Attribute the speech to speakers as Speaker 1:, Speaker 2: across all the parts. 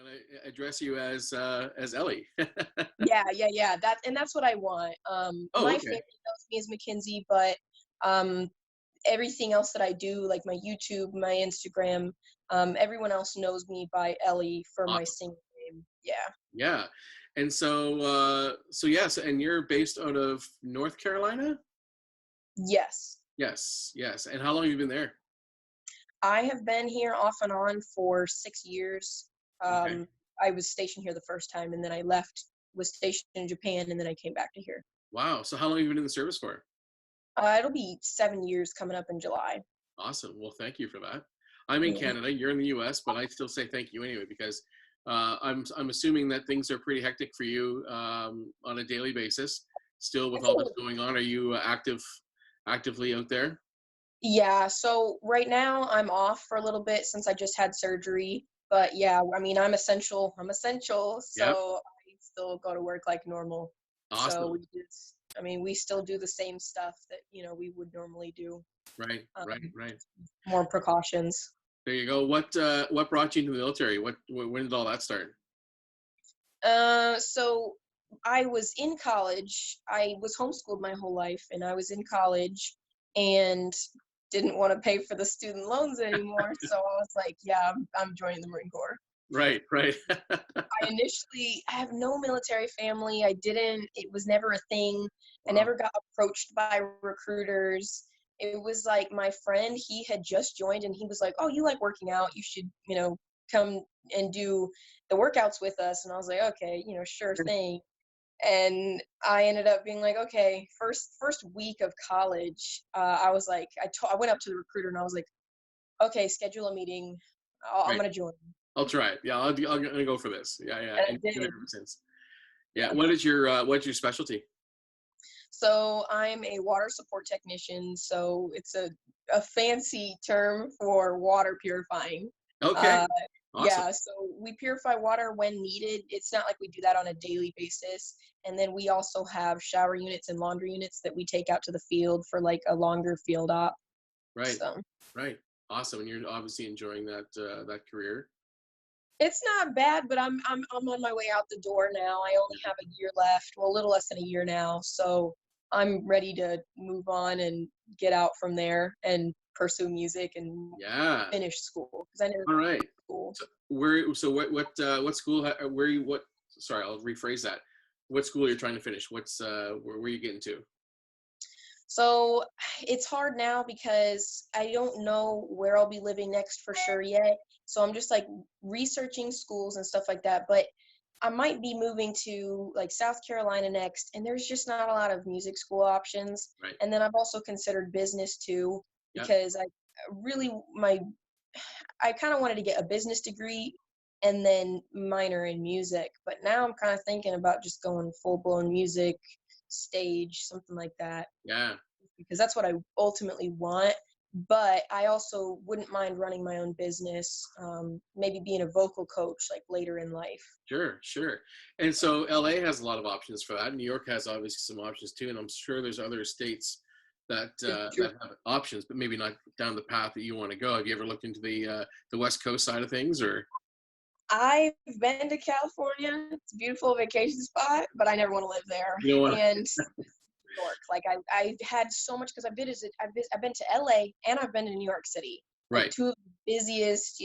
Speaker 1: gonna address you as Ellie.
Speaker 2: Yeah. That's what I want.
Speaker 1: Oh,
Speaker 2: My
Speaker 1: okay.
Speaker 2: family knows me as Mackenzie, but um, everything else that I do, like my YouTube, my Instagram, everyone else knows me by Ellie for my
Speaker 1: Awesome.
Speaker 2: singing name. Yeah.
Speaker 1: Yeah. And so yes, and you're based out of North Carolina?
Speaker 2: Yes.
Speaker 1: Yes, yes. And how long have you been there?
Speaker 2: I have been here off and on for 6 years.
Speaker 1: Okay.
Speaker 2: Um, I was stationed here the first time, and then I left, was stationed in Japan, and then I came back to here.
Speaker 1: Wow. So how long have you been in the service for?
Speaker 2: It'll be 7 years coming up in July.
Speaker 1: Awesome. Well, thank you for that. I'm in
Speaker 2: Yeah.
Speaker 1: Canada, you're in the US, but I still say thank you anyway because I'm assuming that things are pretty hectic for you on a daily basis. Still, with
Speaker 2: It's a
Speaker 1: all that's
Speaker 2: little,
Speaker 1: going on, are you actively out there?
Speaker 2: yeah. So right now I'm off for a little bit since I just had surgery. But yeah, I mean I'm essential. I'm essential,
Speaker 1: Yep.
Speaker 2: so I still go to work like normal. So
Speaker 1: Awesome.
Speaker 2: I mean, we still do the same stuff that we would normally do.
Speaker 1: Right. Right.
Speaker 2: Um,
Speaker 1: Right.
Speaker 2: More precautions.
Speaker 1: There you go. What brought you into the military? When did all that start?
Speaker 2: So I was in college. I was homeschooled my whole life, and I was in college and didn't want to pay for the student loans anymore. So I was like, yeah, I'm joining the Marine Corps.
Speaker 1: Right. Right.
Speaker 2: I have no military family. It was never a thing. I
Speaker 1: Wow.
Speaker 2: never got approached by recruiters. It was like my friend, he had just joined and he was like, oh, you like working out. You should, come and do the workouts with us. And I was like, okay, sure thing. And I ended up being like, okay, first week of college, I was like, I went up to the recruiter and I was like, okay, schedule a meeting. I'm
Speaker 1: Right.
Speaker 2: gonna join.
Speaker 1: I'll try it. Yeah, I'm gonna go for this. Yeah, yeah.
Speaker 2: And I
Speaker 1: And you've been there
Speaker 2: did.
Speaker 1: ever since. Yeah.
Speaker 2: Yeah.
Speaker 1: What's your specialty?
Speaker 2: So I'm a water support technician. So it's a fancy term for water purifying.
Speaker 1: Okay.
Speaker 2: Uh,
Speaker 1: Awesome.
Speaker 2: yeah, so we purify water when needed. It's not like we do that on a daily basis. And then we also have shower units and laundry units that we take out to the field for like a longer field op.
Speaker 1: Right.
Speaker 2: So
Speaker 1: Right. Awesome. And you're obviously enjoying that career.
Speaker 2: it's not bad, but I'm on my way out the door now. I only have a year left, well, a little less than a year now. So I'm ready to move on and get out from there and pursue music and
Speaker 1: Yeah.
Speaker 2: finish school because I never
Speaker 1: All right.
Speaker 2: finished school.
Speaker 1: What school where you what sorry, I'll rephrase that. What school you're trying to finish? Where are you getting to?
Speaker 2: So it's hard now because I don't know where I'll be living next for sure yet. So I'm just like researching schools and stuff like that. But I might be moving to like South Carolina next, and there's just not a lot of music school options.
Speaker 1: Right.
Speaker 2: And then I've also considered business too
Speaker 1: Yep.
Speaker 2: because really I kind of wanted to get a business degree and then minor in music. But now I'm kind of thinking about just going full blown music, stage, something like that
Speaker 1: Yeah.
Speaker 2: because that's what I ultimately want. But I also wouldn't mind running my own business, maybe being a vocal coach like later in life.
Speaker 1: Sure, sure. And so LA has a lot of options for that. New York has obviously some options too, and I'm sure there's other states
Speaker 2: True.
Speaker 1: that have options, but maybe not down the path that you want to go. Have you ever looked into the West Coast side of things, or
Speaker 2: I've been to California. It's a beautiful vacation spot, but I never want to live there.
Speaker 1: you know what?
Speaker 2: And New York, like I had so much because I've been to LA and I've been to New York City, like
Speaker 1: Right.
Speaker 2: two of the busiest,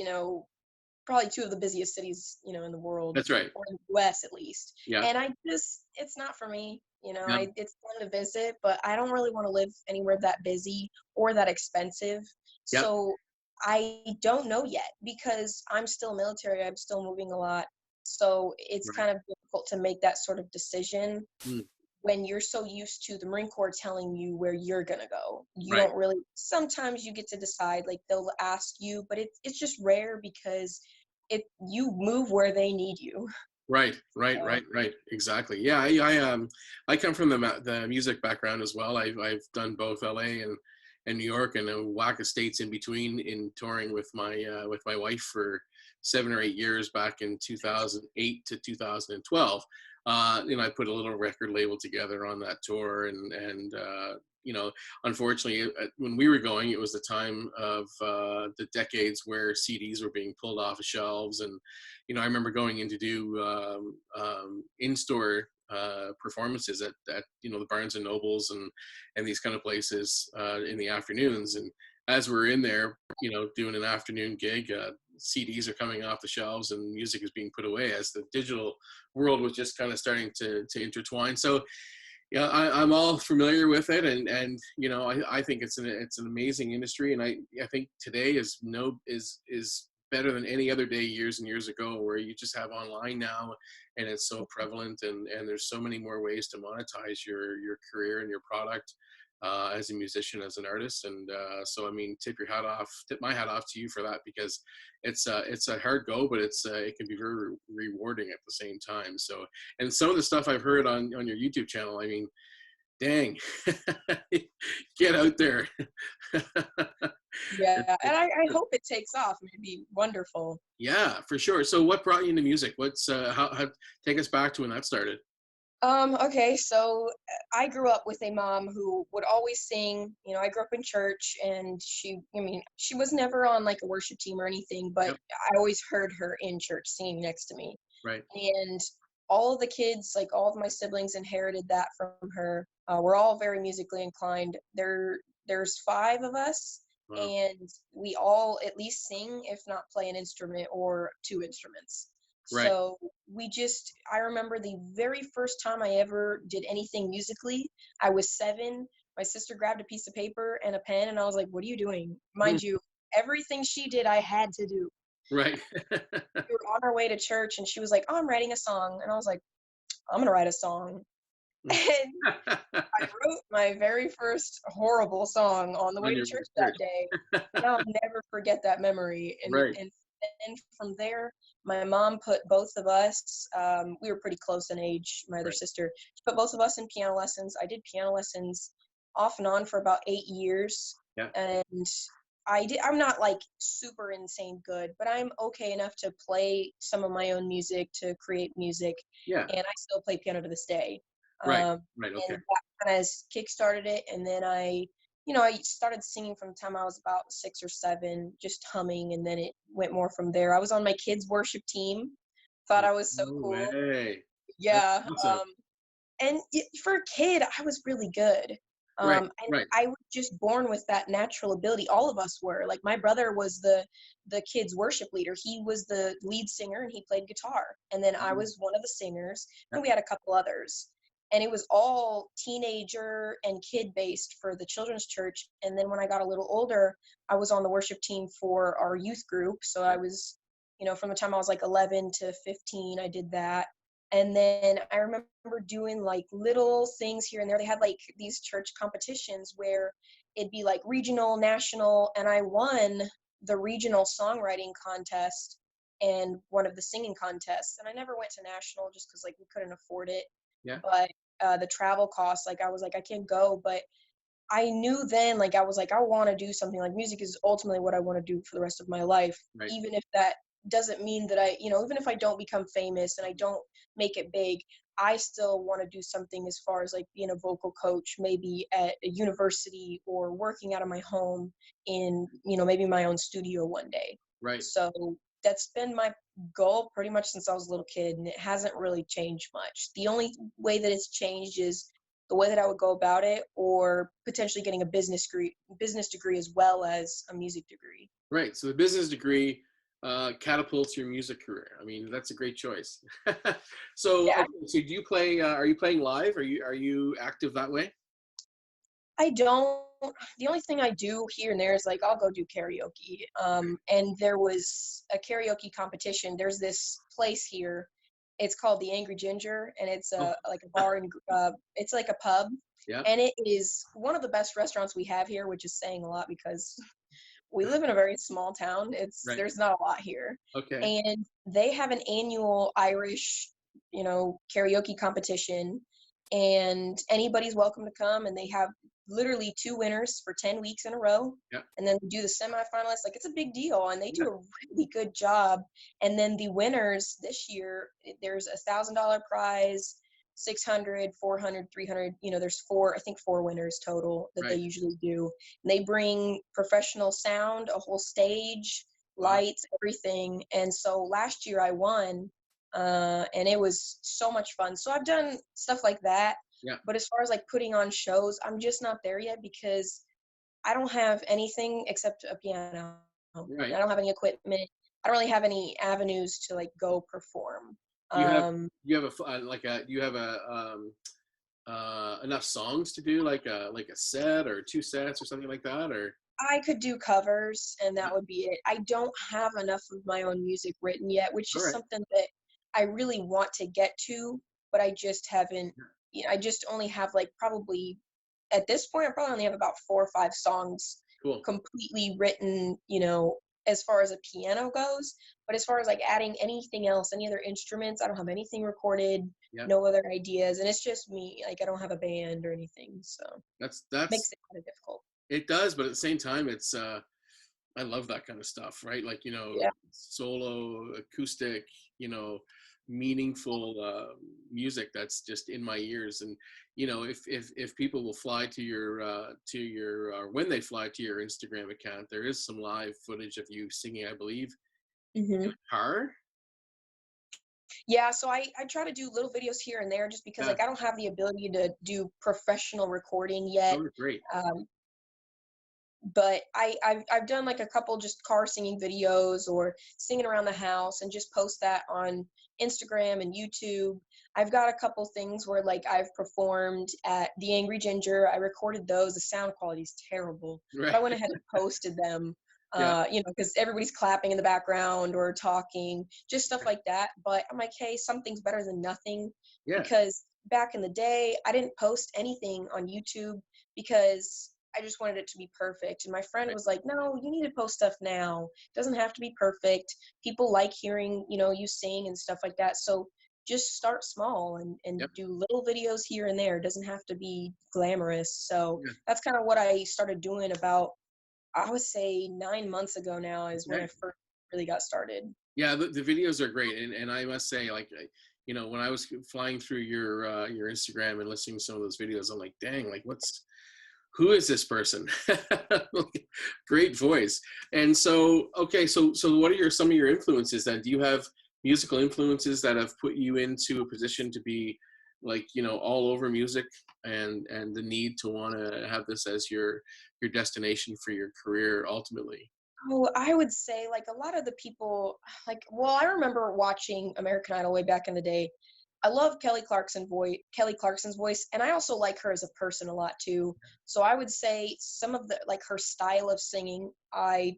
Speaker 2: probably two of the busiest cities, in the world
Speaker 1: That's right.
Speaker 2: or in the US at least.
Speaker 1: Yeah.
Speaker 2: And it's not for me.
Speaker 1: Yeah.
Speaker 2: It's fun to visit, but I don't really want to live anywhere that busy or that expensive.
Speaker 1: Yeah.
Speaker 2: So I don't know yet because I'm still military. I'm still moving a lot. So it's
Speaker 1: Right.
Speaker 2: kind of difficult to make that sort of decision
Speaker 1: Mm,
Speaker 2: when you're so used to the Marine Corps telling you where you're gonna go. You
Speaker 1: right.
Speaker 2: don't really. Sometimes you get to decide, like they'll ask you, but it's just rare because you move where they need you.
Speaker 1: Right, right,
Speaker 2: So,
Speaker 1: right, right. Exactly. Yeah, I come from the music background as well. I've done both LA and New York and a whack of states in between in touring with my wife for 7 or 8 years back in 2008 to 2012. I put a little record label together on that tour and unfortunately, when we were going, it was the time of the decades where CDs were being pulled off of shelves, and I remember going in to do in-store performances at the Barnes and Nobles and these kind of places in the afternoons, and as we're in there, doing an afternoon gig, CDs are coming off the shelves and music is being put away as the digital world was just kind of starting to intertwine. So yeah, I'm all familiar with it, and I think it's an amazing industry, and I think today is better than any other day years and years ago, where you just have online now, and it's so prevalent, and there's so many more ways to monetize your career and your product as a musician, as an artist, and so I mean, tip my hat off to you for that, because it's a hard go, but it can be very rewarding at the same time. So, and some of the stuff I've heard on your YouTube channel, I mean, dang, get out there.
Speaker 2: Yeah, and I hope it takes off. It'd be wonderful.
Speaker 1: Yeah, for sure. So what brought you into music? What's how take us back to when that started?
Speaker 2: Okay, so I grew up with a mom who would always sing. I grew up in church, and she was never on like a worship team or anything, but
Speaker 1: Yep.
Speaker 2: I always heard her in church singing next to me.
Speaker 1: Right.
Speaker 2: And all of the kids, like all of my siblings, inherited that from her. We're all very musically inclined. There's five of us,
Speaker 1: Wow.
Speaker 2: and we all at least sing, if not play an instrument or two instruments.
Speaker 1: Right.
Speaker 2: So I remember the very first time I ever did anything musically. I was 7. My sister grabbed a piece of paper and a pen, and I was like, "What are you doing?"
Speaker 1: Hmm.
Speaker 2: Mind you, everything she did, I had to do.
Speaker 1: Right.
Speaker 2: We were on our way to church, and she was like, "Oh, I'm writing a song," and I was like, "I'm gonna write a song." And I wrote my very first horrible song on the way
Speaker 1: On
Speaker 2: to
Speaker 1: your way
Speaker 2: church
Speaker 1: to
Speaker 2: that
Speaker 1: church.
Speaker 2: day, and I'll never forget that memory. And
Speaker 1: Right.
Speaker 2: and from there, my mom put both of us. We were pretty close in age. My other
Speaker 1: Right.
Speaker 2: sister, she put both of us in piano lessons. I did piano lessons off and on for about 8 years,
Speaker 1: Yeah.
Speaker 2: and I'm not like super insane good, but I'm okay enough to play some of my own music, to create music,
Speaker 1: Yeah.
Speaker 2: and I still play piano to this day.
Speaker 1: Right.
Speaker 2: Um,
Speaker 1: Right. Okay.
Speaker 2: and that kind of kick-started it, and then I started singing from the time I was about 6 or 7, just humming, and then it went more from there. I was on my kids' worship team. Thought I was so
Speaker 1: No
Speaker 2: cool.
Speaker 1: way. That's
Speaker 2: Yeah.
Speaker 1: awesome.
Speaker 2: And for a kid, I was really good.
Speaker 1: Right.
Speaker 2: And
Speaker 1: Right.
Speaker 2: I was just born with that natural ability. All of us were. Like my brother was the kids' worship leader. He was the lead singer and he played guitar. And then I
Speaker 1: Mhm.
Speaker 2: was one of the singers,
Speaker 1: Yeah.
Speaker 2: and we had a couple others. And it was all teenager and kid based for the children's church. And then when I got a little older, I was on the worship team for our youth group. So I
Speaker 1: Yeah.
Speaker 2: was, from the time I was like 11 to 15, I did that. And then I remember doing like little things here and there. They had like these church competitions where it'd be like regional, national, and I won the regional songwriting contest and one of the singing contests. And I never went to national just because like we couldn't afford it.
Speaker 1: Yeah.
Speaker 2: But the travel costs, like I was like, I can't go. But I knew then, like, I was like, I want to do something. Like, music is ultimately what I want to do for the rest of my life,
Speaker 1: Right.
Speaker 2: even if that doesn't mean that even if I don't become famous and I don't make it big, I still want to do something as far as like being a vocal coach, maybe at a university or working out of my home in, maybe my own studio one day.
Speaker 1: Right.
Speaker 2: So that's been my goal pretty much since I was a little kid, and it hasn't really changed much. The only way that it's changed is the way that I would go about it, or potentially getting a business degree as well as a music degree.
Speaker 1: Right. So the business degree catapults your music career. I mean, that's a great choice. So,
Speaker 2: Yeah,
Speaker 1: okay, so do you play? Are you playing live? Are you active that way?
Speaker 2: I don't. The only thing I do here and there is like I'll go do karaoke. And there was a karaoke competition. There's this place here. It's called the Angry Ginger, and it's
Speaker 1: Oh,
Speaker 2: like a bar and it's like a pub,
Speaker 1: yeah.
Speaker 2: and it is one of the best restaurants we have here, which is saying a lot because we live in a very small town.
Speaker 1: Right.
Speaker 2: There's not a lot here.
Speaker 1: Okay.
Speaker 2: And they have an annual Irish, karaoke competition, and anybody's welcome to come, and they have literally 2 winners for 10 weeks in a row.
Speaker 1: Yeah.
Speaker 2: And then do the semifinalists. Like, it's a big deal, and they
Speaker 1: Yeah.
Speaker 2: do a really good job. And then the winners this year, there's $1,000 prize. 600, 400, 300. There's four, I think four winners total that they
Speaker 1: Right.
Speaker 2: usually do. And they bring professional sound, a whole stage,
Speaker 1: Wow.
Speaker 2: lights, everything. And so last year I won, and it was so much fun. So I've done stuff like that.
Speaker 1: Yeah.
Speaker 2: But as far as like putting on shows, I'm just not there yet because I don't have anything except a piano.
Speaker 1: Right.
Speaker 2: I don't have any equipment. I don't really have any avenues to like go perform.
Speaker 1: You have
Speaker 2: Um,
Speaker 1: you have a like a you have a enough songs to do like a set or two sets or something like that, or
Speaker 2: I could do covers and
Speaker 1: yeah.
Speaker 2: that would be it. I don't have enough of my own music written yet, which
Speaker 1: All
Speaker 2: is
Speaker 1: right.
Speaker 2: something that I really want to get to, but I just haven't.
Speaker 1: Yeah.
Speaker 2: I just only have like probably at this point, I probably only have about 4 or 5 songs
Speaker 1: Cool.
Speaker 2: completely written, as far as a piano goes. But as far as like adding anything else, any other instruments, I don't have anything recorded,
Speaker 1: Yeah.
Speaker 2: no other ideas. And it's just me. Like I don't have a band or anything. So
Speaker 1: That's
Speaker 2: makes it kind of difficult.
Speaker 1: it does, but at the same time, it's I love that kind of stuff, right? Like,
Speaker 2: Yeah.
Speaker 1: solo, acoustic, meaningful music that's just in my ears. And if people will fly to your when they fly to your Instagram account, there is some live footage of you singing, I believe, in
Speaker 2: Hmm.
Speaker 1: a car.
Speaker 2: Yeah, so I try to do little videos here and there just because
Speaker 1: Yeah,
Speaker 2: like I don't have the ability to do professional recording yet.
Speaker 1: those are great.
Speaker 2: Um, but I've done like a couple just car singing videos or singing around the house and just post that on Instagram and YouTube. I've got a couple things where like I've performed at the Angry Ginger. I recorded those. The sound quality is terrible, but
Speaker 1: Right.
Speaker 2: I went ahead and posted them.
Speaker 1: Yeah.
Speaker 2: Because everybody's clapping in the background or talking, just stuff
Speaker 1: Right.
Speaker 2: like that. But I'm like, hey, something's better than nothing,
Speaker 1: Yeah.
Speaker 2: because back in the day, I didn't post anything on YouTube because I just wanted it to be perfect. And my friend
Speaker 1: Right.
Speaker 2: was like, no, you need to post stuff now. It doesn't have to be perfect. People like hearing, you sing and stuff like that. So just start small and
Speaker 1: Yep.
Speaker 2: do little videos here and there. It doesn't have to be glamorous. So
Speaker 1: Yeah.
Speaker 2: that's kind of what I started doing about, I would say 9 months ago now is when I
Speaker 1: Okay.
Speaker 2: first really got started.
Speaker 1: Yeah, the videos are great, and I must say, like, when I was flying through your Instagram and listening to some of those videos, I'm like, dang, like, who is this person? Great voice. And so, okay, so what are some of your influences then? Do you have musical influences that have put you into a position to be like, all over music, and the need to want to have this as your destination for your career ultimately?
Speaker 2: Oh, I would say like a lot of the people, like, well, I remember watching American Idol way back in the day. I love Kelly Clarkson's voice, and I also like her as a person a lot too. So I would say some of the like her style of singing, I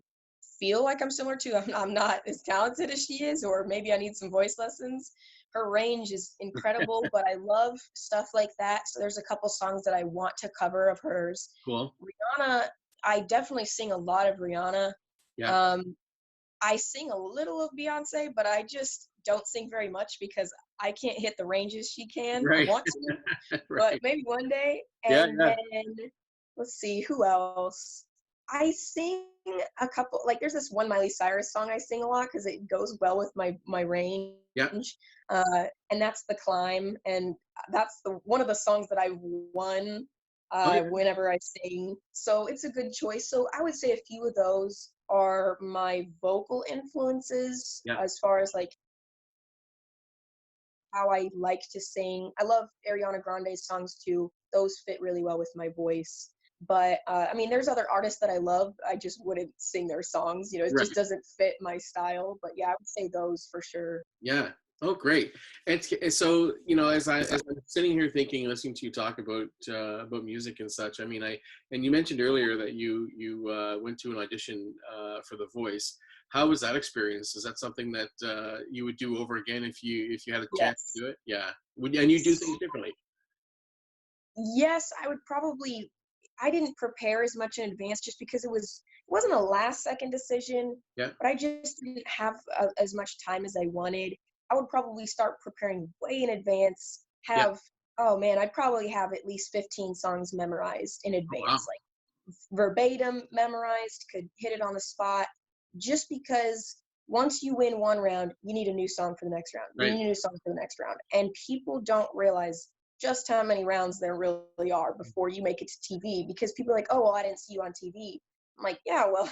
Speaker 2: feel like I'm similar to. I'm not as talented as she is, or maybe I need some voice lessons. Her range is incredible, but I love stuff like that. So there's a couple songs that I want to cover of hers.
Speaker 1: Cool.
Speaker 2: Rihanna, I definitely sing a lot of Rihanna.
Speaker 1: Yeah.
Speaker 2: um, I sing a little of Beyonce, but I just don't sing very much because I can't hit the ranges she can. I
Speaker 1: Right.
Speaker 2: want to, but
Speaker 1: Right.
Speaker 2: maybe one day.
Speaker 1: Yeah.
Speaker 2: And
Speaker 1: Yeah.
Speaker 2: then let's see who else. I sing a couple. Like there's this one Miley Cyrus song I sing a lot because it goes well with my range.
Speaker 1: Yeah.
Speaker 2: And that's "The Climb," and that's the one of the songs that I won
Speaker 1: Oh yeah.
Speaker 2: whenever I sing. So it's a good choice. So I would say a few of those are my vocal influences
Speaker 1: Yeah.
Speaker 2: as far as like how I like to sing. I love Ariana Grande's songs too. Those fit really well with my voice. But I mean, there's other artists that I love. I just wouldn't sing their songs. It
Speaker 1: Right.
Speaker 2: just doesn't fit my style. But yeah, I would say those for sure.
Speaker 1: Yeah. Oh, great. And so, as I'm sitting here thinking, listening to you talk about music and such. I mean, and you mentioned earlier that you went to an audition for The Voice. How was that experience? Is that something that you would do over again if you had a chance to
Speaker 2: Yes.
Speaker 1: do it? Yeah. And you do things differently.
Speaker 2: Yes, I would probably. I didn't prepare as much in advance just because it wasn't a last second decision,
Speaker 1: Yeah.
Speaker 2: but I just didn't have as much time as I wanted. I would probably start preparing way in advance.
Speaker 1: Yeah.
Speaker 2: Oh man, I'd probably have at least 15 songs memorized in
Speaker 1: Oh wow.
Speaker 2: advance, like verbatim memorized, could hit it on the spot, just because once you win one round, you need a new song for the next round. You
Speaker 1: Right.
Speaker 2: need a new song for the next round. And people don't realize just how many rounds there really are before you make it to TV, because people are like, oh, well, I didn't see you on TV. I'm like, yeah, well,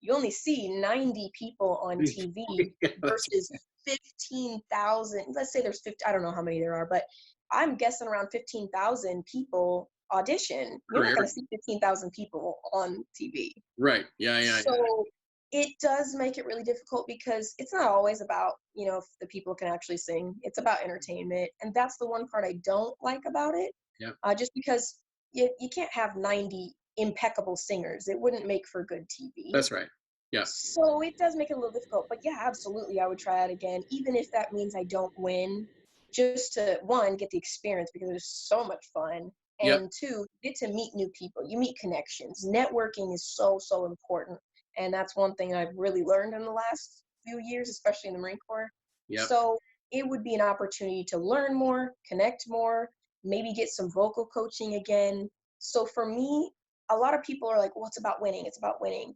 Speaker 2: you only see 90 people on TV
Speaker 1: Yeah, that's
Speaker 2: versus 15,000. Let's say there's 50, I don't know how many there are, but I'm guessing around 15,000 people audition. You're not
Speaker 1: career.
Speaker 2: going to see 15,000 people on TV.
Speaker 1: Right. Yeah. Yeah. Yeah.
Speaker 2: So it does make it really difficult, because it's not always about, if the people can actually sing. It's about entertainment. And that's the one part I don't like about it.
Speaker 1: Yeah.
Speaker 2: Just because you can't have 90 impeccable singers. It wouldn't make for good TV.
Speaker 1: That's right. Yeah.
Speaker 2: So it does make it a little difficult. But yeah, absolutely, I would try it again, even if that means I don't win, just to, one, get the experience because it's so much fun.
Speaker 1: Yep.
Speaker 2: And two, get to meet new people. You meet connections. Networking is so, so important. And that's one thing I've really learned in the last few years, especially in the Marine Corps.
Speaker 1: Yep.
Speaker 2: So it would be an opportunity to learn more, connect more, maybe get some vocal coaching again. So for me, a lot of people are like, well, it's about winning. It's about winning.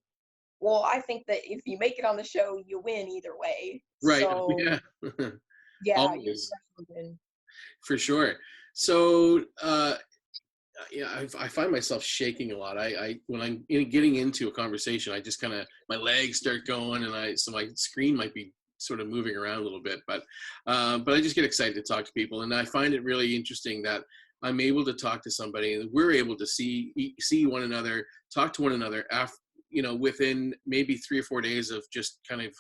Speaker 2: Well, I think that if you make it on the show, you win either way.
Speaker 1: Right.
Speaker 2: So
Speaker 1: Yeah.
Speaker 2: yeah, you
Speaker 1: Always.
Speaker 2: definitely win.
Speaker 1: For sure. So, yeah, I find myself shaking a lot. When I'm getting into a conversation, I just kind of, my legs start going, and so my screen might be sort of moving around a little bit, but I just get excited to talk to people, and I find it really interesting that I'm able to talk to somebody, and we're able to see one another, talk to one another after, within maybe 3 or 4 days of just kind of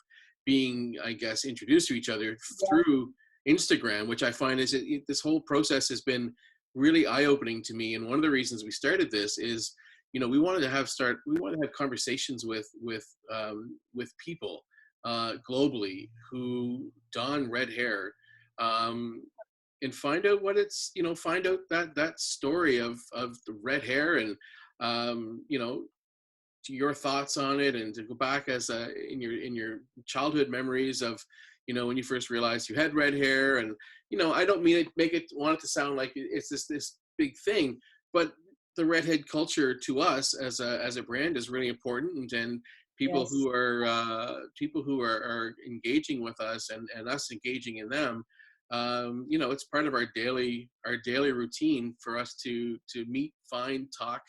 Speaker 1: being, I guess, introduced to each other
Speaker 2: Yeah,
Speaker 1: through Instagram, which I find is this whole process has been really eye-opening to me. And one of the reasons we started this is, we wanted to have conversations with people globally who don red hair, and find out what it's, find out that story of the red hair, and to your thoughts on it, and to go back as in your childhood memories of, when you first realized you had red hair. And I don't mean it want it to sound like it's this big thing, but the redhead culture to us as a brand is really important, and
Speaker 2: yes,
Speaker 1: people who are engaging with us, and us engaging in them. It's part of our daily routine for us to meet, find, talk,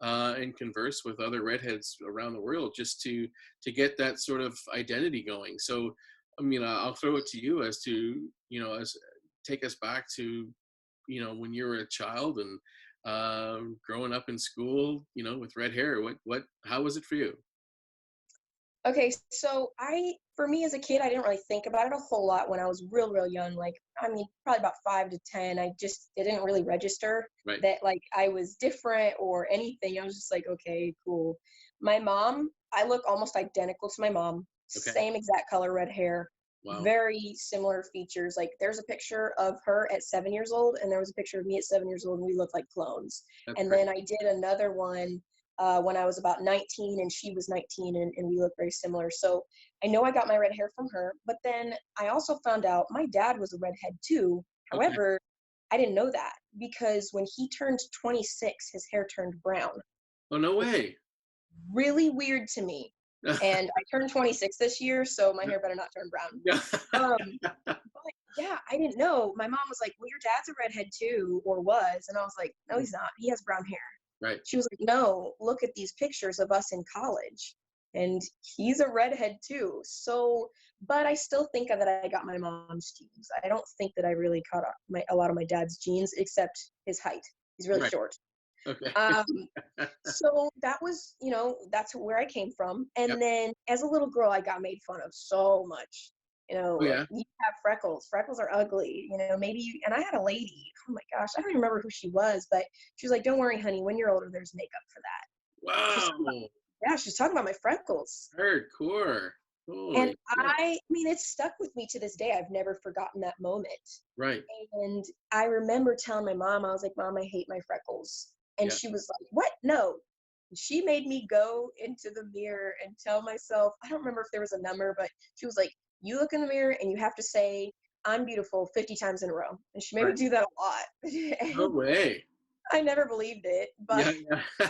Speaker 1: and converse with other redheads around the world, just to get that sort of identity going. So, I'll throw it to you as to, as take us back to, when you were a child, and growing up in school, with red hair. How was it for you?
Speaker 2: okay, so for me as a kid, I didn't really think about it a whole lot when I was real young. Like, I mean, probably about 5 to 10. It didn't really register
Speaker 1: Right.
Speaker 2: that like I was different or anything. I was just like, okay, cool. My mom, I look almost identical to my mom.
Speaker 1: Okay.
Speaker 2: Same exact color, red hair,
Speaker 1: Wow.
Speaker 2: very similar features. Like, there's a picture of her at 7 years old, and there was a picture of me at 7 years old, and we look like clones.
Speaker 1: That's
Speaker 2: And
Speaker 1: great.
Speaker 2: then I did another one when I was about 19 and she was 19, and we look very similar. So I know I got my red hair from her, but then I also found out my dad was a redhead too.
Speaker 1: Okay.
Speaker 2: However, I didn't know that because when he turned 26, his hair turned brown.
Speaker 1: Oh, no way.
Speaker 2: Really weird to me. And I turned 26 this year, so my hair better not turn brown.
Speaker 1: Yeah.
Speaker 2: Um, but yeah, I didn't know. My mom was like, well, your dad's a redhead too, or was. And I was like, no, he's not. He has brown hair.
Speaker 1: Right.
Speaker 2: She was like, no, look at these pictures of us in college. And he's a redhead too. So, but I still think that I got my mom's genes. I don't think that I really caught up a lot of my dad's genes, except his height. He's really
Speaker 1: Right.
Speaker 2: short.
Speaker 1: Okay.
Speaker 2: So that was, that's where I came from.
Speaker 1: Yep.
Speaker 2: And then as a little girl, I got made fun of so much.
Speaker 1: Oh,
Speaker 2: Like,
Speaker 1: yeah.
Speaker 2: you have freckles. Freckles are ugly. Maybe and I had a lady. Oh my gosh, I don't even remember who she was, but she was like, "Don't worry, honey. When you're older, there's makeup for that." She's talking about,
Speaker 1: Wow.
Speaker 2: yeah, she's talking about my freckles.
Speaker 1: Hardcore.
Speaker 2: And
Speaker 1: Holy shit.
Speaker 2: I mean, it's stuck with me to this day. I've never forgotten that moment.
Speaker 1: Right.
Speaker 2: And I remember telling my mom, I was like, "Mom, I hate my freckles." And
Speaker 1: Yeah.
Speaker 2: she was like, "What? No." She made me go into the mirror and tell myself, I don't remember if there was a number, but she was like, you look in the mirror and you have to say, I'm beautiful 50 times in a row. And she made me
Speaker 1: Right.
Speaker 2: do that a lot.
Speaker 1: No
Speaker 2: And
Speaker 1: way.
Speaker 2: I never believed it. But
Speaker 1: Yeah. Yeah.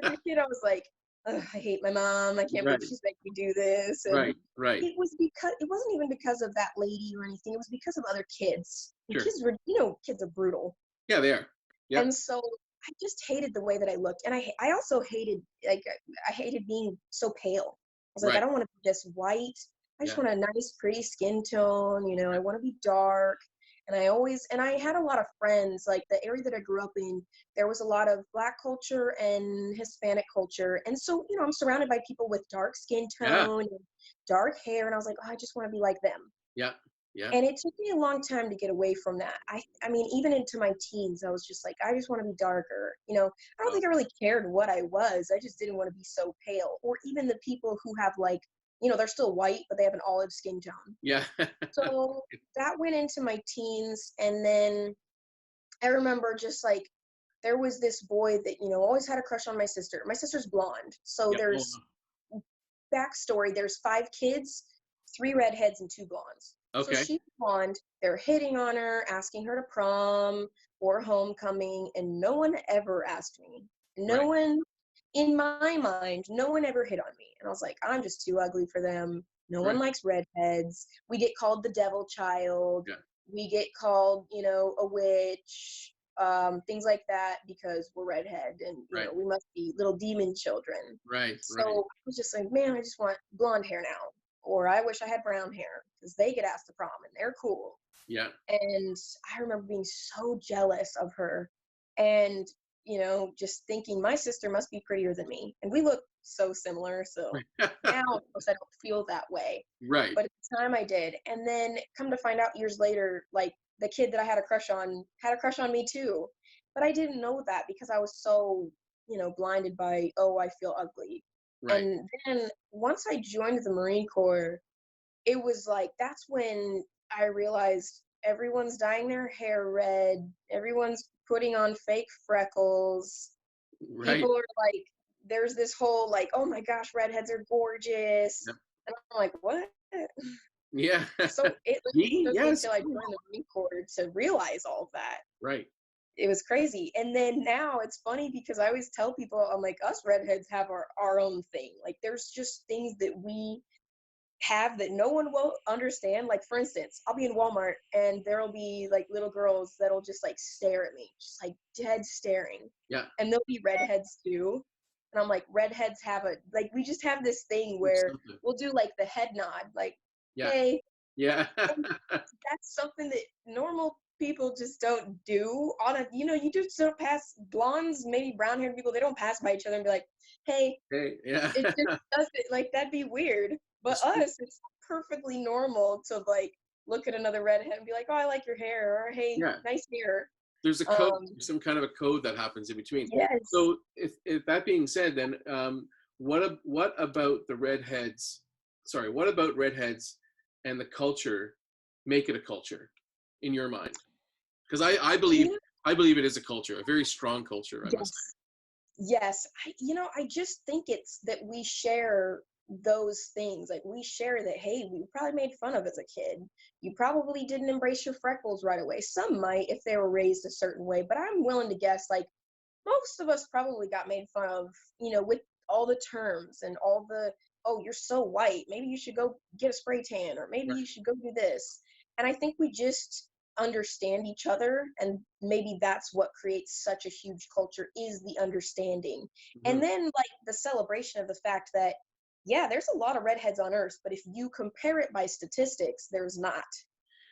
Speaker 2: as a kid, I was like, "Ugh, I hate my mom. I can't believe
Speaker 1: Right.
Speaker 2: she's making me do this." And
Speaker 1: Right. Right.
Speaker 2: it wasn't even because of that lady or anything. It was because of other kids. And
Speaker 1: Sure.
Speaker 2: kids were, kids are brutal.
Speaker 1: Yeah, they are. Yep.
Speaker 2: And so I just hated the way that I looked. And I also hated, like, I hated being so pale. I was like, I
Speaker 1: Right.
Speaker 2: don't want to be this white. I just
Speaker 1: Yeah.
Speaker 2: want a nice, pretty skin tone. I want to be dark. And I had a lot of friends, like the area that I grew up in, there was a lot of Black culture and Hispanic culture. And so, I'm surrounded by people with dark skin
Speaker 1: Yeah.
Speaker 2: tone and dark hair. And I was like, oh, I just want to be like them.
Speaker 1: Yeah. Yeah.
Speaker 2: And it took me a long time to get away from that. I mean, even into my teens, I was just like, I just want to be darker. I don't
Speaker 1: Wow.
Speaker 2: think I really cared what I was. I just didn't want to be so pale. Or even the people who have, like, they're still white, but they have an olive skin tone.
Speaker 1: Yeah.
Speaker 2: So that went into my teens. And then I remember just like, there was this boy that, always had a crush on my sister. My sister's blonde. So
Speaker 1: Yeah. Oh,
Speaker 2: there's backstory, there's 5 kids, 3 redheads and 2 blondes. So
Speaker 1: okay.
Speaker 2: she's blonde. They're hitting on her, asking her to prom or homecoming, and no one ever asked me. No
Speaker 1: Right.
Speaker 2: one, in my mind, no one ever hit on me. And I was like, I'm just too ugly for them. No one
Speaker 1: Right.
Speaker 2: likes redheads. We get called the devil child.
Speaker 1: Yeah.
Speaker 2: We get called, a witch, things like that because we're redhead and,
Speaker 1: Right.
Speaker 2: we must be little demon children.
Speaker 1: Right.
Speaker 2: So
Speaker 1: Right.
Speaker 2: I was just like, man, I just want blonde hair now. Or I wish I had brown hair because they get asked to prom and they're cool.
Speaker 1: Yeah.
Speaker 2: And I remember being so jealous of her and, just thinking my sister must be prettier than me. And we look so similar. So now, of course, I don't feel that way.
Speaker 1: Right.
Speaker 2: But at the time I did. And then come to find out years later, like the kid that I had a crush on had a crush on me too. But I didn't know that because I was so, blinded by, oh, I feel ugly.
Speaker 1: Right.
Speaker 2: And then once I joined the Marine Corps, it was like that's when I realized everyone's dyeing their hair red, everyone's putting on fake freckles.
Speaker 1: Right.
Speaker 2: People are like, there's this whole like, oh my gosh, redheads are gorgeous.
Speaker 1: Yep.
Speaker 2: And I'm like, what?
Speaker 1: Yeah.
Speaker 2: So it literally
Speaker 1: Me?
Speaker 2: took me
Speaker 1: Yes.
Speaker 2: till I joined the Marine Corps to realize all of that.
Speaker 1: Right.
Speaker 2: It was crazy. And then now it's funny because I always tell people, I'm like, us redheads have our own thing. Like there's just things that we have that no one will understand. Like for instance, I'll be in Walmart and there'll be like little girls that'll just like stare at me, just like dead staring.
Speaker 1: Yeah.
Speaker 2: And they'll be redheads too. And I'm like, redheads have a like we just have this thing
Speaker 1: It's
Speaker 2: where
Speaker 1: something.
Speaker 2: we'll do like the head nod, like,
Speaker 1: Yeah.
Speaker 2: hey.
Speaker 1: Yeah.
Speaker 2: And that's something that normal people just don't do on a you just don't pass blondes, maybe brown haired people, they don't pass by each other and be like, hey.
Speaker 1: Hey. Yeah.
Speaker 2: It just doesn't, like, that'd be weird. But
Speaker 1: It's true.
Speaker 2: us, it's perfectly normal to like look at another redhead and be like, oh, I like your hair, or hey,
Speaker 1: Yeah.
Speaker 2: nice hair.
Speaker 1: There's a code,
Speaker 2: um
Speaker 1: some kind of a code that happens in between.
Speaker 2: yes.
Speaker 1: So if that being said, then what about the redheads? Sorry, what about redheads and the culture make it a culture in your mind? Because
Speaker 2: you
Speaker 1: I believe it is a culture, a very strong culture, I must say.
Speaker 2: yes. Yes, I just think it's that we share those things. Like we share that, hey, we were probably made fun of as a kid. You probably didn't embrace your freckles right away. Some might if they were raised a certain way, but I'm willing to guess like most of us probably got made fun of, with all the terms and all the, oh, you're so white. Maybe you should go get a spray tan, or maybe
Speaker 1: Right.
Speaker 2: you should go do this. And I think we just understand each other, and maybe that's what creates such a huge culture is the understanding. And
Speaker 1: Mhm.
Speaker 2: then like the celebration of the fact that, yeah, there's a lot of redheads on earth, but if you compare it by statistics, there's not.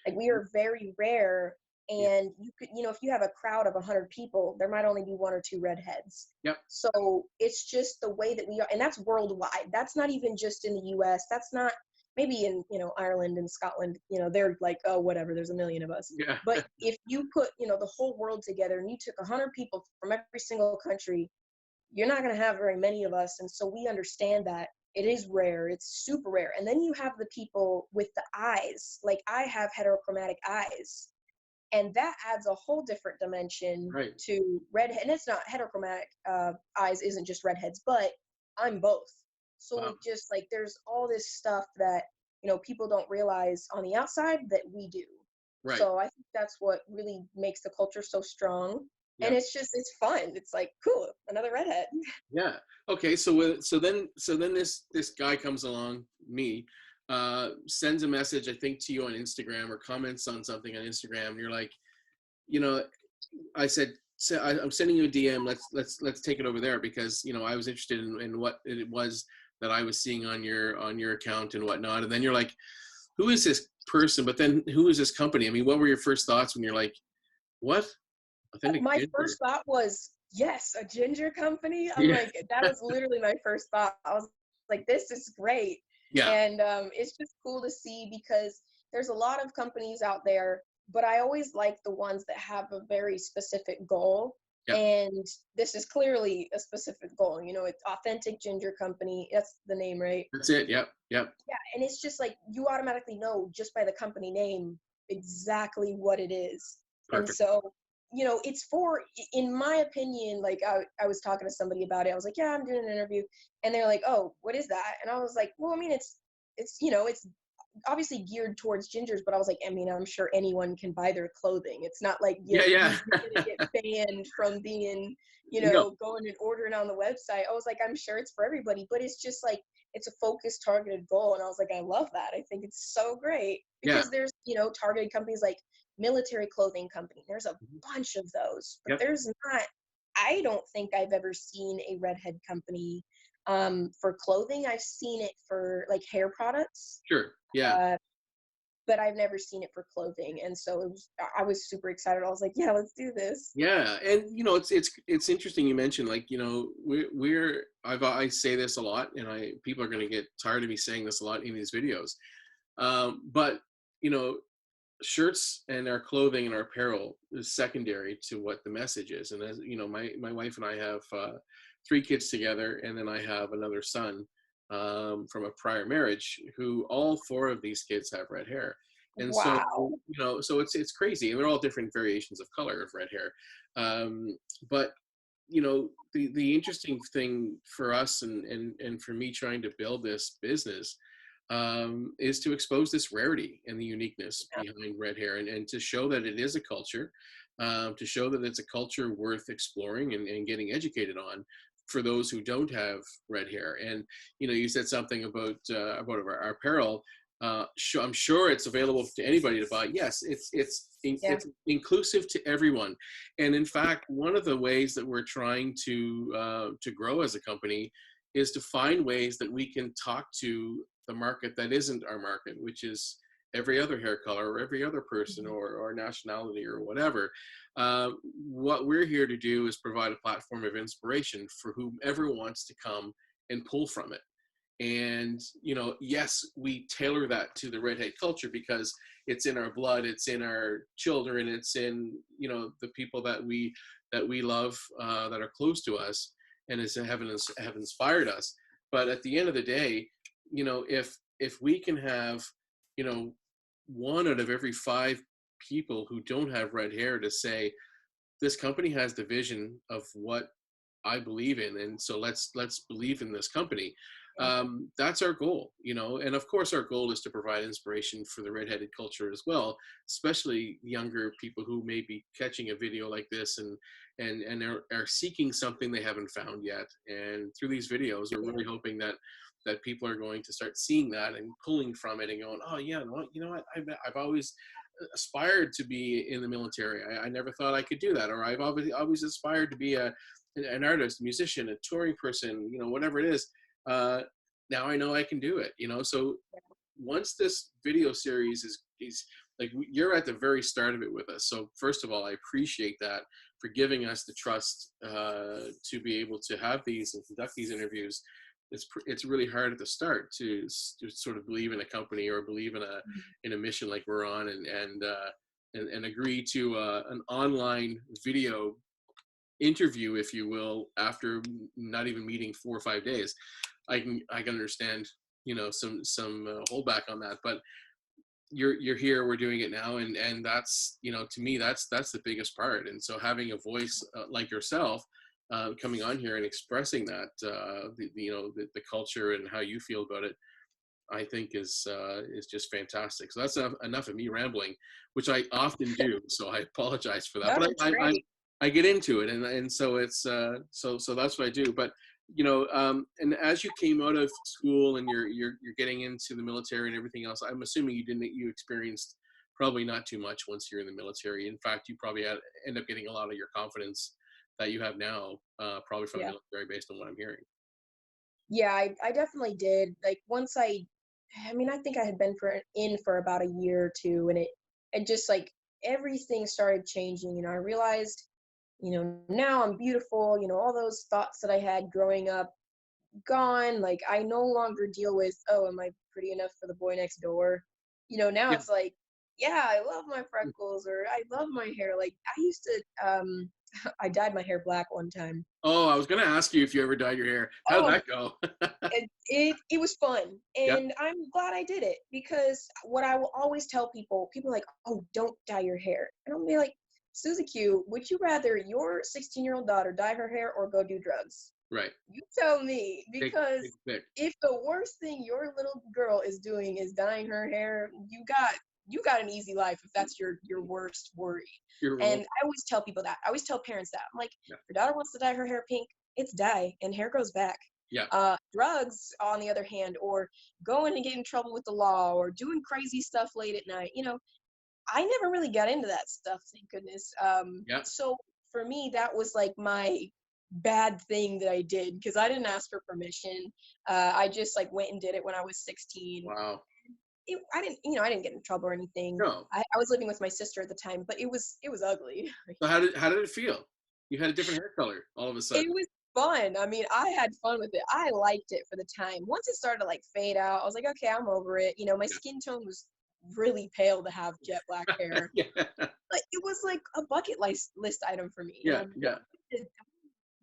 Speaker 2: Like we are very rare,
Speaker 1: Yeah.
Speaker 2: and you could, if you have a crowd of 100 people, there might only be 1 or 2 redheads.
Speaker 1: Yep.
Speaker 2: So it's just the way that we are, and that's worldwide. That's not even just in the U.S. That's not maybe in Ireland and Scotland. They're like, oh, whatever. There's a million of us.
Speaker 1: Yeah.
Speaker 2: But if you put the whole world together and you took 100 people from every single country, you're not going to have very many of us. And so we understand that it is rare. It's super rare. And then you have the people with the eyes. Like I have heterochromatic eyes. And that adds a whole different dimension
Speaker 1: Right.
Speaker 2: to redhead. And it's not heterochromatic eyes isn't just redheads, but I'm both. So
Speaker 1: Wow.
Speaker 2: it just like there's all this stuff that people don't realize on the outside that we do.
Speaker 1: Right.
Speaker 2: So I think that's what really makes the culture so strong. And
Speaker 1: Yep.
Speaker 2: it's fun. It's like, cool, another redhead.
Speaker 1: Yeah. Okay. So then this guy comes along, me, sends a message, I think, to you on Instagram or comments on something on Instagram. And you're like, you know, I said, I'm sending you a DM. Let's take it over there because I was interested in what it was that I was seeing on your account and whatnot. And then you're like, who is this person? But then who is this company? I mean, what were your first thoughts when you're like, what? Authentic
Speaker 2: My
Speaker 1: ginger?
Speaker 2: first thought was, yes, a ginger company. I'm
Speaker 1: Yeah.
Speaker 2: like, that was literally my first thought. I was like, this is great.
Speaker 1: Yeah.
Speaker 2: And it's just cool to see because there's a lot of companies out there, but I always like the ones that have a very specific goal.
Speaker 1: Yeah.
Speaker 2: And this is clearly a specific goal. It's Authentic Ginger Company. That's the name, right?
Speaker 1: That's it. Yep. Yep.
Speaker 2: Yeah. And it's just like you automatically know just by the company name exactly what it is. And
Speaker 1: Perfect.
Speaker 2: so it's for, in my opinion, like I was talking to somebody about it. I was like, yeah, I'm doing an interview. And they're like, oh, what is that? And I was like, well, I mean, it's obviously geared towards gingers, but I was like, I mean, I'm sure anyone can buy their clothing. It's not like
Speaker 1: Yeah. Yeah.
Speaker 2: you're gonna get banned from being,
Speaker 1: No.
Speaker 2: going and ordering on the website. I was like, I'm sure it's for everybody, but it's just like it's a focused, targeted goal. And I was like, I love that. I think it's so great
Speaker 1: Yeah.
Speaker 2: because there's targeted companies like military clothing company. There's a
Speaker 1: Mhm.
Speaker 2: bunch of those, but
Speaker 1: Yep.
Speaker 2: there's not. I don't think I've ever seen a redhead company for clothing. I've seen it for like hair products,
Speaker 1: Sure. Yeah.
Speaker 2: uh, but I've never seen it for clothing. And so I was super excited. I was like, yeah, let's do this.
Speaker 1: Yeah, and it's interesting you mentioned, like, I say this a lot, and I people are going to get tired of me saying this a lot in these videos, but you know shirts and our clothing and our apparel is secondary to what the message is. And as you know, my wife and I have 3 kids together, and then I have another son from a prior marriage who all 4 of these kids have red hair. And so
Speaker 2: Wow.
Speaker 1: so it's crazy, and they're all different variations of color of red hair. But the interesting thing for us, and for me trying to build this business, is to expose this rarity and the uniqueness behind red hair, and to show that it is a culture, to show that it's a culture worth exploring and getting educated on for those who don't have red hair. And you said something about our apparel. I'm sure it's available to anybody to buy. Yes,
Speaker 2: Yeah.
Speaker 1: it's inclusive to everyone. And in fact, one of the ways that we're trying to grow as a company is to find ways that we can talk to the market that isn't our market, which is every other hair color or every other person,
Speaker 2: Mhm.
Speaker 1: or nationality or whatever. What we're here to do is provide a platform of inspiration for whomever wants to come and pull from it. And yes, we tailor that to the redhead culture because it's in our blood, it's in our children, it's in the people that we love, that are close to us, and have inspired us. But at the end of the day, if we can have you know 1 out of every 5 people who don't have red hair to say, this company has the vision of what I believe in, and so let's believe in this company.
Speaker 2: Yeah.
Speaker 1: That's our goal, and of course our goal is to provide inspiration for the redheaded culture as well, especially younger people who may be catching a video like this and are seeking something they haven't found yet. And through these videos, we're really hoping that people are going to start seeing that and pulling from it and going, oh yeah, what, I've always aspired to be in the military. I never thought I could do that, or I've always aspired to be an artist, a musician, a touring person, whatever it is. Now I know I can do it. So once this video series is like, you're at the very start of it with us. So first of all, I appreciate that for giving us the trust to be able to have these and conduct these interviews. It's really hard at the start to sort of believe in a company or believe in a mission like we're on, and agree to an online video interview, if you will, after not even meeting 4 or 5 days. I can understand some holdback on that, but you're here, we're doing it now, and that's to me that's the biggest part. And so having a voice like yourself, coming on here and expressing that, the culture and how you feel about it, I think is just fantastic. So that's enough of me rambling, which I often do. So I apologize for that.
Speaker 2: No,
Speaker 1: But
Speaker 2: it's great.
Speaker 1: I get into it, and so it's so that's what I do. But and as you came out of school and you're getting into the military and everything else, I'm assuming you experienced probably not too much once you're in the military. In fact, you probably end up getting a lot of your confidence that you have now, probably from the
Speaker 2: Yeah.
Speaker 1: military, based on what I'm hearing.
Speaker 2: Yeah, I definitely did. Like once I mean, I think I had been for about a year or two, and it just like everything started changing. I realized, now I'm beautiful. All those thoughts that I had growing up gone. Like I no longer deal with, oh, am I pretty enough for the boy next door? Now
Speaker 1: Yeah.
Speaker 2: it's like, yeah, I love my freckles or I love my hair. Like I used to I dyed my hair black one time.
Speaker 1: Oh, I was gonna ask you if you ever dyed your hair. How'd
Speaker 2: Oh,
Speaker 1: that go?
Speaker 2: it was fun,
Speaker 1: Yeah.
Speaker 2: and I'm glad I did it because what I will always tell people are like, "Oh, don't dye your hair," and I'll be like, "Susie Q, would you rather your 16-year-old daughter dye her hair or go do drugs?
Speaker 1: Right.
Speaker 2: You tell me,
Speaker 1: Take
Speaker 2: because
Speaker 1: take a pick.
Speaker 2: if the worst thing your little girl is doing is dyeing her hair, you got an easy life if that's your worst worry."
Speaker 1: You're
Speaker 2: And
Speaker 1: wrong.
Speaker 2: I always tell people that. I always tell parents that. I'm like,
Speaker 1: Yeah.
Speaker 2: if your daughter wants to dye her hair pink, it's dye, and hair grows back.
Speaker 1: Yeah.
Speaker 2: Drugs, on the other hand, or going and getting in trouble with the law, or doing crazy stuff late at night, I never really got into that stuff, thank goodness.
Speaker 1: Yeah.
Speaker 2: So for me, that was like my bad thing that I did because I didn't ask for permission. I just like went and did it when I was 16.
Speaker 1: Wow.
Speaker 2: I didn't get in trouble or anything.
Speaker 1: No.
Speaker 2: I was living with my sister at the time, but it was ugly.
Speaker 1: So how did it feel? You had a different hair color all of a
Speaker 2: It
Speaker 1: sudden.
Speaker 2: was fun. I mean, I had fun with it. I liked it for the time. Once it started to like fade out, I was like, okay, I'm over it. My skin tone was really pale to have jet black hair.
Speaker 1: Yeah.
Speaker 2: Like it was like a bucket list item for me.
Speaker 1: Yeah.
Speaker 2: I
Speaker 1: Yeah.
Speaker 2: wanted to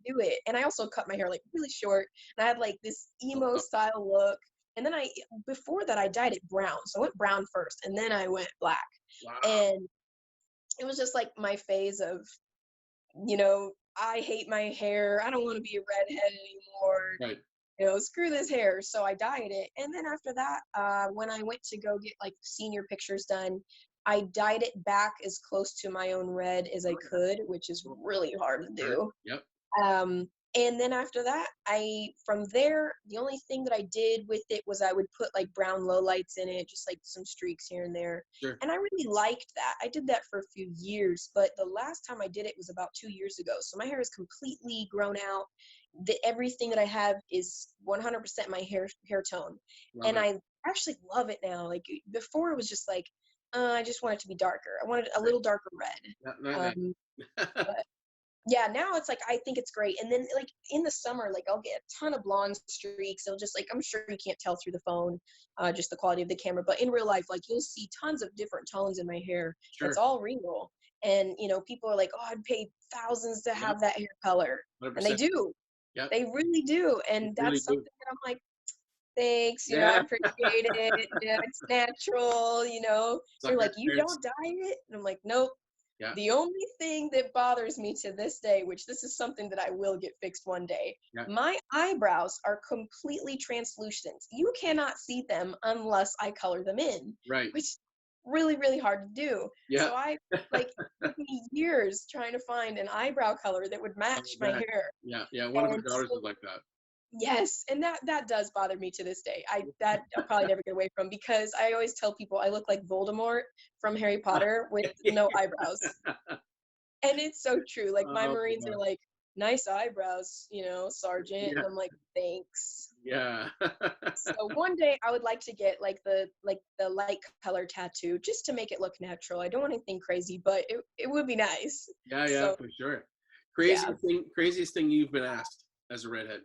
Speaker 2: do it. And I also cut my hair like really short, and I had like this
Speaker 1: Oh,
Speaker 2: emo
Speaker 1: oh,
Speaker 2: style look. And then before that I dyed it brown. So I went brown first and then I went black.
Speaker 1: wow.
Speaker 2: And it was just like my phase of, you know, I hate my hair. I don't want to be a redhead anymore.
Speaker 1: Right.
Speaker 2: Screw this hair. So I dyed it. And then after that, when I went to go get like senior pictures done, I dyed it back as close to my own red as I
Speaker 1: Oh, yeah.
Speaker 2: could, which is
Speaker 1: Oh,
Speaker 2: really hard to
Speaker 1: hard.
Speaker 2: do.
Speaker 1: Yep.
Speaker 2: And then after that, from there, the only thing that I did with it was I would put like brown lowlights in it, just like some streaks here and there.
Speaker 1: Sure.
Speaker 2: And I really liked that. I did that for a few years, but the last time I did it was about 2 years ago. So my hair is completely grown out. Everything that I have is 100% my hair tone.
Speaker 1: Love
Speaker 2: And
Speaker 1: it.
Speaker 2: I actually love it now. Like before, it was just like, I just want it to be darker. I wanted a
Speaker 1: Right.
Speaker 2: little darker red.
Speaker 1: Not, not,
Speaker 2: Um,
Speaker 1: not.
Speaker 2: but yeah, now it's like I think it's great. And then like in the summer, like I'll get a ton of blonde streaks. It'll just like I'm sure you can't tell through the phone, just the quality of the camera. But in real life, like you'll see tons of different tones in my hair. That's
Speaker 1: Sure.
Speaker 2: all real. And people are like, oh, I'd pay thousands to
Speaker 1: Yep.
Speaker 2: have that hair color. And they
Speaker 1: 100%.
Speaker 2: do.
Speaker 1: Yep.
Speaker 2: They really do.
Speaker 1: You
Speaker 2: And
Speaker 1: really
Speaker 2: that's
Speaker 1: do.
Speaker 2: something that I'm like, thanks, I
Speaker 1: Yeah.
Speaker 2: appreciate it. Yeah, it's natural. They're
Speaker 1: Sucker
Speaker 2: like, you
Speaker 1: parents.
Speaker 2: don't dye it? And I'm like, nope.
Speaker 1: Yeah.
Speaker 2: The only thing that bothers me to this day, which this is something that I will get fixed one day,
Speaker 1: Yeah.
Speaker 2: my eyebrows are completely translucent. You cannot see them unless I color them in,
Speaker 1: Right.
Speaker 2: which is really, really hard to do.
Speaker 1: Yeah.
Speaker 2: So like it took me years trying to find an eyebrow color that would
Speaker 1: Oh,
Speaker 2: match my
Speaker 1: that.
Speaker 2: hair.
Speaker 1: Yeah. Yeah. One of our
Speaker 2: And
Speaker 1: daughters
Speaker 2: so
Speaker 1: is like that.
Speaker 2: yes, and that does bother me to this day. I'll probably never get away from because I always tell people I look like Voldemort from Harry Potter with no eyebrows. And it's so true. Like my
Speaker 1: Oh,
Speaker 2: Marines
Speaker 1: boy.
Speaker 2: are like, nice eyebrows, Sergeant.
Speaker 1: Yeah.
Speaker 2: And I'm like, thanks.
Speaker 1: Yeah.
Speaker 2: So one day I would like to get like the light color tattoo just to make it look natural. I don't want anything crazy, but it would be nice.
Speaker 1: Yeah. Yeah.
Speaker 2: So
Speaker 1: For sure.
Speaker 2: yeah.
Speaker 1: Craziest thing you've been asked as a redhead.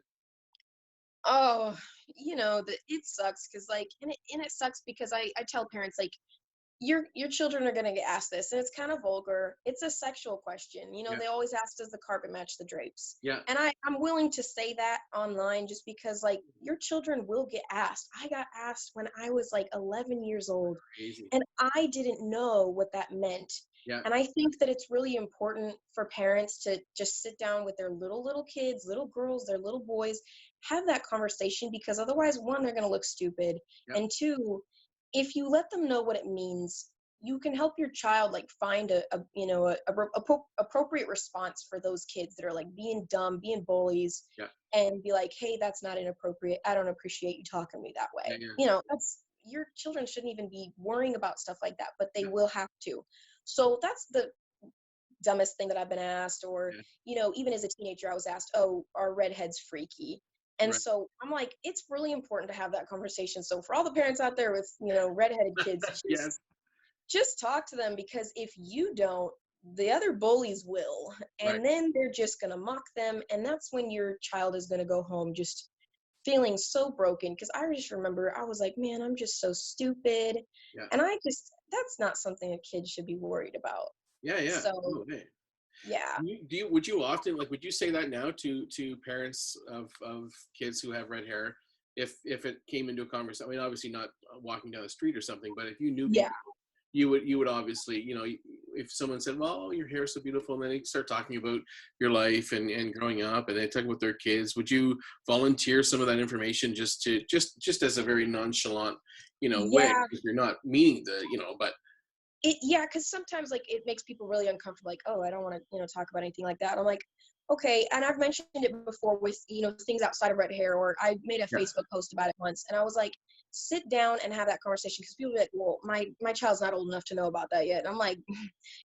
Speaker 2: Oh, it sucks because like and it sucks because I tell parents like your children are going to get asked this and it's kind of vulgar. It's a sexual question.
Speaker 1: Yeah.
Speaker 2: They always ask, does the carpet match the drapes?
Speaker 1: Yeah.
Speaker 2: And I'm willing to say that online just because like your children will get asked. I got asked when I was like 11 years old
Speaker 1: Crazy.
Speaker 2: and I didn't know what that meant.
Speaker 1: Yeah.
Speaker 2: And I think that it's really important for parents to just sit down with their little kids, little girls, their little boys, have that conversation because otherwise, one, they're going to look stupid.
Speaker 1: Yeah.
Speaker 2: And two, if you let them know what it means, you can help your child like find a you know appropriate response for those kids that are like being dumb, being bullies,
Speaker 1: Yeah.
Speaker 2: and be like, hey, that's not inappropriate. I don't appreciate you talking to me that
Speaker 1: Yeah.
Speaker 2: way.
Speaker 1: Yeah.
Speaker 2: You know, that's your children shouldn't even be worrying about stuff like that, but they
Speaker 1: Yeah.
Speaker 2: will have to. So that's the dumbest thing that I've been asked. Or,
Speaker 1: Yeah.
Speaker 2: even as a teenager, I was asked, oh, are redheads freaky? And
Speaker 1: Right.
Speaker 2: so I'm like, it's really important to have that conversation. So for all the parents out there with, redheaded kids,
Speaker 1: Yes.
Speaker 2: just talk to them, because if you don't, the other bullies will,
Speaker 1: Right.
Speaker 2: and then they're just going to mock them, and that's when your child is going to go home just feeling so broken. Because I just remember I was like, man, I'm just so stupid,
Speaker 1: Yeah.
Speaker 2: and that's not something a kid should be worried about.
Speaker 1: Yeah. Yeah.
Speaker 2: So
Speaker 1: Oh, hey.
Speaker 2: yeah.
Speaker 1: Would you often, like, would you say that now to parents of kids who have red hair, if it came into a conversation? I mean, obviously not walking down the street or something, but if you knew
Speaker 2: Yeah.
Speaker 1: people, you would obviously, if someone said, well, your hair is so beautiful, and then they start talking about your life and growing up, and they talk about their kids, would you volunteer some of that information just as a very nonchalant, way?
Speaker 2: Yeah.
Speaker 1: Because you're not meaning to, but
Speaker 2: Yeah, because sometimes like it makes people really uncomfortable, like, oh, I don't want to, talk about anything like that. I'm like, okay. And I've mentioned it before with, things outside of red hair, or I made a
Speaker 1: yeah,
Speaker 2: Facebook post about it once, and I was like, sit down and have that conversation, because people be like, well, my child's not old enough to know about that yet. And I'm like,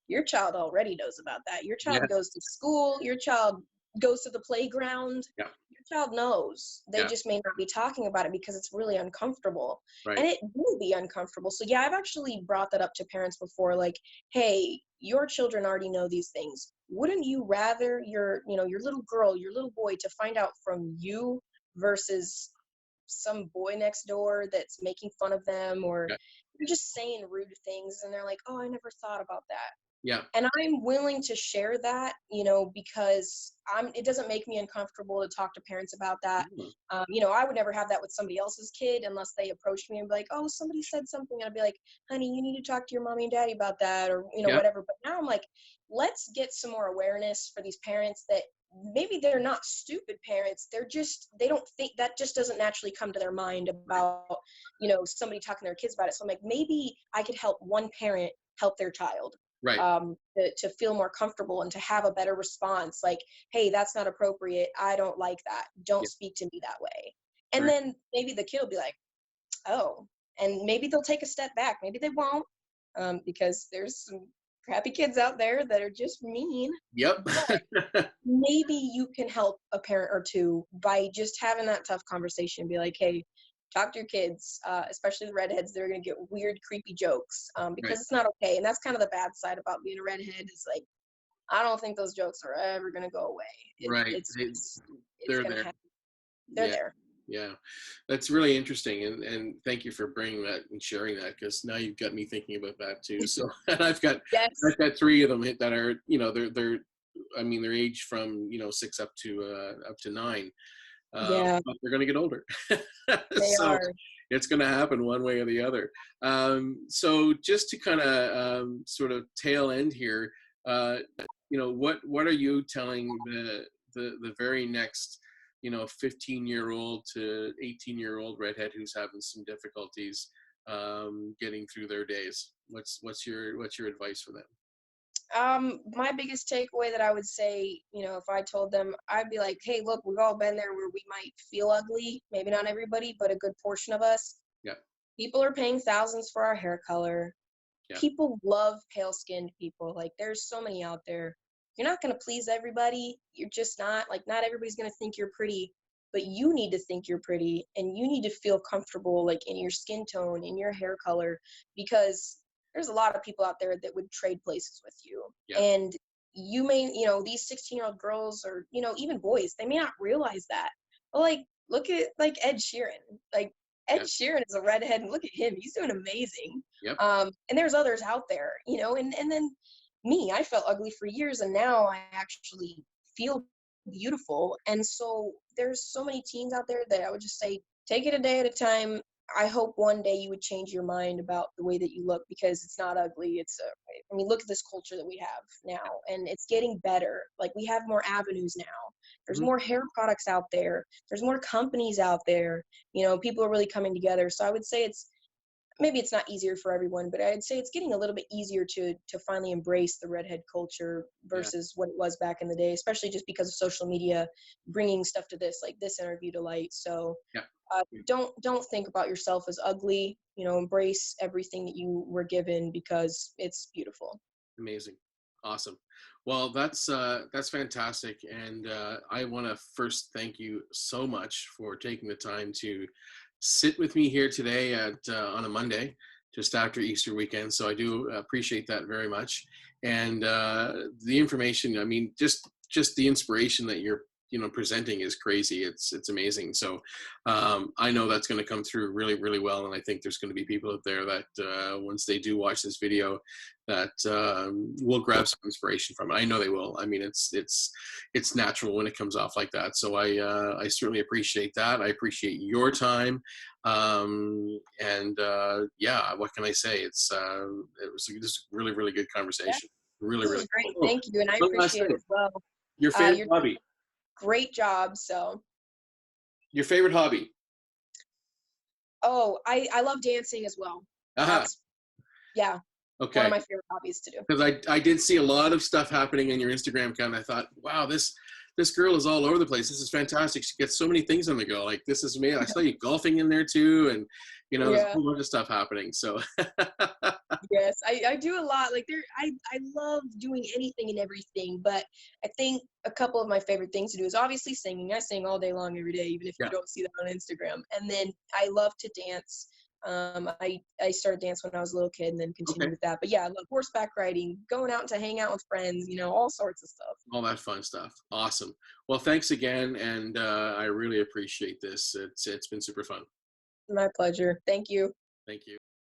Speaker 2: your child already knows about that. Your child
Speaker 1: yes,
Speaker 2: goes to school, your child goes to the playground,
Speaker 1: yeah,
Speaker 2: your child knows. They
Speaker 1: yeah,
Speaker 2: just may not be talking about it because it's really uncomfortable, and
Speaker 1: right,
Speaker 2: it will be uncomfortable. So yeah, I've actually brought that up to parents before, like, hey, your children already know these things. Wouldn't you rather your little girl, your little boy, to find out from you versus some boy next door that's making fun of them, or
Speaker 1: yeah,
Speaker 2: you're just saying rude things, and they're like, oh, I never thought about that.
Speaker 1: yeah,
Speaker 2: And I'm willing to share that, because it doesn't make me uncomfortable to talk to parents about that.
Speaker 1: mm,
Speaker 2: I would never have that with somebody else's kid unless they approached me and be like, oh, somebody said something, and I'd be like, honey, you need to talk to your mommy and daddy about that, or
Speaker 1: yeah,
Speaker 2: whatever. But now I'm like, let's get some more awareness for these parents that maybe they're not stupid parents, they don't think, that just doesn't naturally come to their mind
Speaker 1: right,
Speaker 2: about somebody talking to their kids about it. So I'm like, maybe I could help one parent help their child,
Speaker 1: right,
Speaker 2: to feel more comfortable and to have a better response, like, hey, that's not appropriate, I don't like that, don't
Speaker 1: yeah,
Speaker 2: speak to me that way. And
Speaker 1: right,
Speaker 2: then maybe the kid will be like, oh, and maybe they'll take a step back, maybe they won't, because there's some crappy kids out there that are just mean.
Speaker 1: yep,
Speaker 2: But maybe you can help a parent or two by just having that tough conversation, be like, hey, talk to your kids, especially the redheads. They're going to get weird, creepy jokes,
Speaker 1: right,
Speaker 2: because it's not okay. And that's kind of the bad side about being a redhead, is like, I don't think those jokes are ever going to go away.
Speaker 1: right.
Speaker 2: It's
Speaker 1: They're
Speaker 2: going to
Speaker 1: there.
Speaker 2: happen. They're
Speaker 1: Yeah,
Speaker 2: there.
Speaker 1: yeah. That's really interesting, and thank you for bringing that and sharing that, because now you've got me thinking about that too. So, and
Speaker 2: Yes.
Speaker 1: I've got three of them that are, they're I mean, they're aged from 6 up to 9,
Speaker 2: Yeah,
Speaker 1: but they're gonna get older,
Speaker 2: they
Speaker 1: so
Speaker 2: are.
Speaker 1: it's gonna happen one way or the other. So just to kind of sort of tail end here, uh, what are you telling the very next 15-year-old to 18-year-old redhead who's having some difficulties getting through their days? What's your advice for them?
Speaker 2: My biggest takeaway that I would say, if I told them, I'd be like, hey, look, we've all been there where we might feel ugly. Maybe not everybody, but a good portion of us.
Speaker 1: Yeah,
Speaker 2: People are paying thousands for our hair color.
Speaker 1: yeah,
Speaker 2: People love pale skinned people. Like, there's so many out there. You're not going to please everybody. You're just not. Like, not everybody's going to think you're pretty, but you need to think you're pretty, and you need to feel comfortable, like, in your skin tone, in your hair color, because there's a lot of people out there that would trade places with you.
Speaker 1: yeah,
Speaker 2: And you may, these 16-year-old girls, or, even boys, they may not realize that. But, like, look at, like, Ed Sheeran. Like, Ed
Speaker 1: yeah,
Speaker 2: Sheeran is a redhead, and look at him. He's doing amazing.
Speaker 1: yep,
Speaker 2: And there's others out there, and then me, I felt ugly for years, and now I actually feel beautiful. And so there's so many teens out there that I would just say, take it a day at a time. I hope one day you would change your mind about the way that you look, because it's not ugly. I mean, look at this culture that we have now, and it's getting better. Like, we have more avenues now. There's
Speaker 1: mhm,
Speaker 2: more hair products out there. There's more companies out there. People are really coming together. So I would say it's maybe it's not easier for everyone, but I'd say it's getting a little bit easier to finally embrace the redhead culture
Speaker 1: Yeah.
Speaker 2: versus what it was back in the day, especially just because of social media bringing stuff to this, like this interview to light. So
Speaker 1: Yeah.
Speaker 2: don't think about yourself as ugly. You know, embrace everything that you were given because it's beautiful.
Speaker 1: Amazing. Awesome. Well, that's fantastic. And I want to first thank you so much for taking the time to sit with me here today at on a Monday, just after Easter weekend. So I do appreciate that very much. And the information, I mean, just the inspiration that you're presenting is crazy. It's amazing. So I know that's going to come through really, really well. And I think there's going to be people out there that once they do watch this video, that will grab some inspiration from it. I know they will. I mean, it's natural when it comes off like that. So I certainly appreciate that. I appreciate your time, and yeah, what can I say? It was just a really, really good
Speaker 2: Yeah,
Speaker 1: conversation. Really,
Speaker 2: this
Speaker 1: really
Speaker 2: was great.
Speaker 1: cool. Oh,
Speaker 2: Thank you, and I
Speaker 1: one last
Speaker 2: appreciate it
Speaker 1: thing.
Speaker 2: as well.
Speaker 1: Your favorite
Speaker 2: You're doing
Speaker 1: hobby?
Speaker 2: a great job. So,
Speaker 1: Your favorite hobby?
Speaker 2: oh, I love dancing as well.
Speaker 1: Aha.
Speaker 2: That's yeah, one of
Speaker 1: Okay.
Speaker 2: my favorite hobbies to do.
Speaker 1: Because I did see a lot of stuff happening in your Instagram account. I thought, wow, this girl is all over the place. This is fantastic. She gets so many things on the go. Like, this is me. I saw you golfing in there too, and there's a
Speaker 2: Yeah.
Speaker 1: whole bunch of stuff happening. So
Speaker 2: Yes, I do a lot. Like I love doing anything and everything, but I think a couple of my favorite things to do is obviously singing. I sing all day long every day, even if you
Speaker 1: yeah.
Speaker 2: don't see that on Instagram. And then I love to dance. I started dance when I was a little kid and then continued
Speaker 1: Okay.
Speaker 2: with that. But yeah, I love horseback riding, going out to hang out with friends, all sorts of stuff.
Speaker 1: All that fun stuff. Awesome. Well, thanks again, and I really appreciate this. It's been super fun.
Speaker 2: My pleasure. Thank you.
Speaker 1: Thank you.